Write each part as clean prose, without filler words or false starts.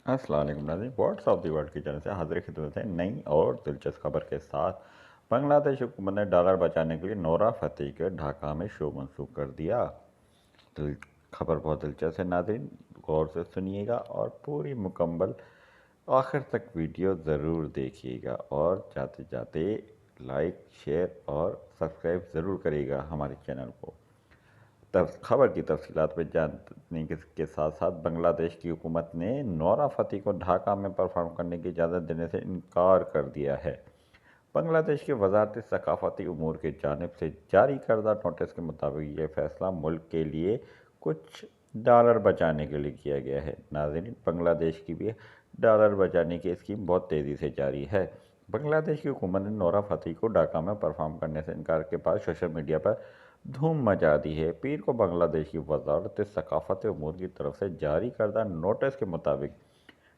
अस्सलाम वालेकुम नाज़रीन, व्हाट्स ऑफ दी वर्ल्ड की चैनल से हाजिर खिदमत है नई और दिलचस्प खबर के साथ। बांग्लादेश हुकूमत ने डॉलर बचाने के लिए नोरा फतेही के ढाका में शो मनसूख कर दिया। खबर बहुत दिलचस्प है नाज़रीन, गौर से सुनिएगा और पूरी मुकम्मल आखिर तक वीडियो ज़रूर देखिएगा, और जाते जाते लाइक शेयर और सब्सक्राइब ज़रूर करिएगा हमारे चैनल को। खबर की तफसीलात में जानने के साथ साथ बांग्लादेश की हुकूमत ने नोरा फतेही को ढाका में परफॉर्म करने की इजाज़त देने से इनकार कर दिया है। बांग्लादेश की वजारत सकाफती उमूर की जानिब से जारी करदा नोटिस के मुताबिक ये फैसला मुल्क के लिए कुछ डॉलर बचाने के लिए किया गया है। नाज़रीन, बांग्लादेश की भी डॉलर बचाने की स्कीम बहुत तेज़ी से जारी है। बांग्लादेश की हुकूमत ने नोरा फतेही को ढाका में परफॉर्म करने से इनकार के बाद सोशल मीडिया पर धूम मचा दी है। पीर को बांग्लादेश की वजारत सकाफत उमूर की तरफ से जारी करदा नोटिस के मुताबिक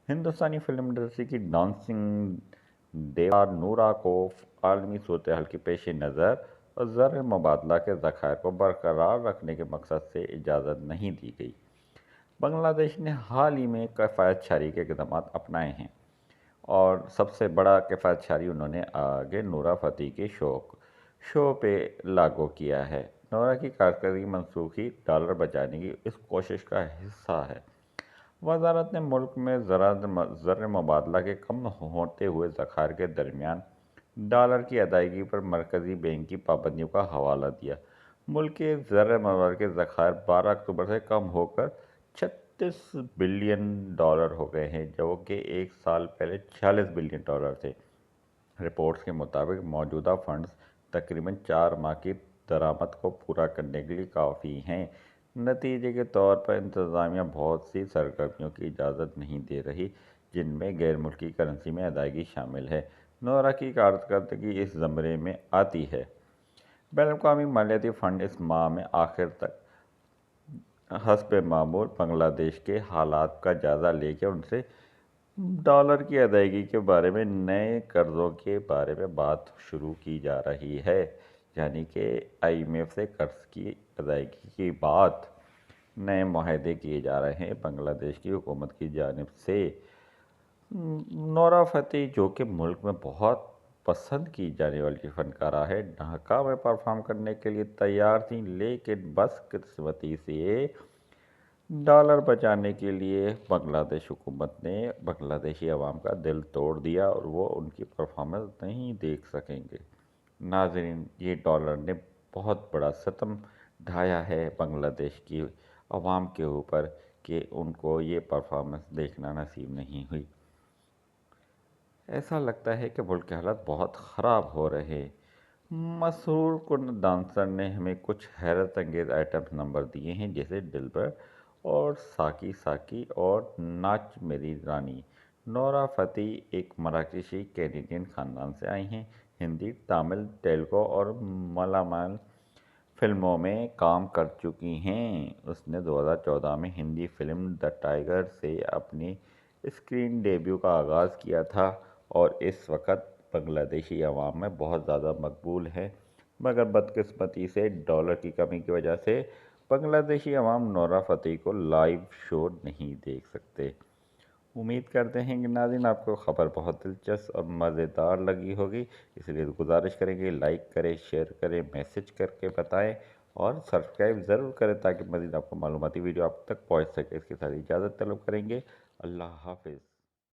हिंदुस्तानी फिल्म इंडस्ट्री की डांसिंग देवा नूरा को आलमी सूरत हाल के पेश नज़र और ज़र मुबादला के ज़खायर को बरकरार रखने के मकसद से इजाज़त नहीं दी गई। बांग्लादेश ने हाल ही में किफ़ायत शारी के इक़दाम अपनाए हैं, और सबसे बड़ा किफ़ायत शारी उन्होंने आगे नूरा फतेही के शो पे लागू किया है। नोरा की कारकर्दगी मनसूखी डॉलर बचाने की इस कोशिश का हिस्सा है। वजारत ने मुल्क में ज़र मुबादला के कम होते हुए ज़खायर के दरमियान डॉलर की अदायगी पर मरकज़ी बैंक की पाबंदियों का हवाला दिया। मुल्क के ज़र मुबादला के ज़खायर 12 अक्टूबर से कम होकर 36 बिलियन डॉलर हो गए हैं, जो कि एक साल पहले 46 बिलियन डॉलर थे। रिपोर्ट्स के मुताबिक मौजूदा फंड्स तकरीबन 4 माह की दरामद को पूरा करने के लिए काफ़ी हैं। नतीजे के तौर पर इंतज़ामिया बहुत सी सरगर्मियों की इजाज़त नहीं दे रही, जिनमें गैर मुल्की करेंसी में अदायगी शामिल है। नोरा की कारकर्दगी इस ज़मरे में आती है। बैनुल-अक़वामी मालियाती फ़ंड इस माह में आखिर तक हस्ब मामूल बांग्लादेश के हालात का जायज़ा लेकर उनसे डॉलर की अदायगी के बारे में नए कर्ज़ों के बारे में बात शुरू की जा रही है। यानी कि IMF से कर्ज़ की अदायगी की बात नए मुआहदे किए जा रहे हैं बांग्लादेश की हुकूमत की जानिब से। नोरा फतेही, जो कि मुल्क में बहुत पसंद की जाने वाली फ़नकारा है, ढाका में परफॉर्म करने के लिए तैयार थी, लेकिन बदकिस्मती से डॉलर बचाने के लिए बांग्लादेश हुकूमत ने बांग्लादेशी अवाम का दिल तोड़ दिया और वो उनकी परफॉर्मेंस नहीं देख सकेंगे। नाज़रीन, ये डॉलर ने बहुत बड़ा सितम ढाया है बांग्लादेश की अवाम के ऊपर कि उनको ये परफॉर्मेंस देखना नसीब नहीं हुई। ऐसा लगता है कि मुल्क के हालात बहुत ख़राब हो रहे। मशहूर कुन डांसर ने हमें कुछ हैरत अंगेज़ आइटम्स नंबर दिए हैं, जैसे दिलबर और साकी साकी और नाच मेरी रानी। नोरा फतेही एक मराकशी कैनेडियन ख़ानदान से आई हैं। हिंदी, तमिल, तेलुगु और मलयालम फिल्मों में काम कर चुकी हैं। उसने 2014 में हिंदी फिल्म द टाइगर से अपनी स्क्रीन डेब्यू का आगाज़ किया था और इस वक्त बांग्लादेशी अवाम में बहुत ज़्यादा मकबूल है, मगर बदकिस्मती से डॉलर की कमी की वजह से बांग्लादेशी अवाम नोरा फतेही को लाइव शो नहीं देख सकते। उम्मीद करते हैं कि नाज़रीन आपको ख़बर बहुत दिलचस्प और मज़ेदार लगी होगी, इसलिए गुजारिश करेंगे लाइक करें, शेयर करें, मैसेज करके बताएं और सब्सक्राइब ज़रूर करें ताकि मज़ीद आपको मालूमाती वीडियो आप तक पहुंच सके। इसके साथ इजाज़त तलब करेंगे। अल्लाह हाफ़िज़।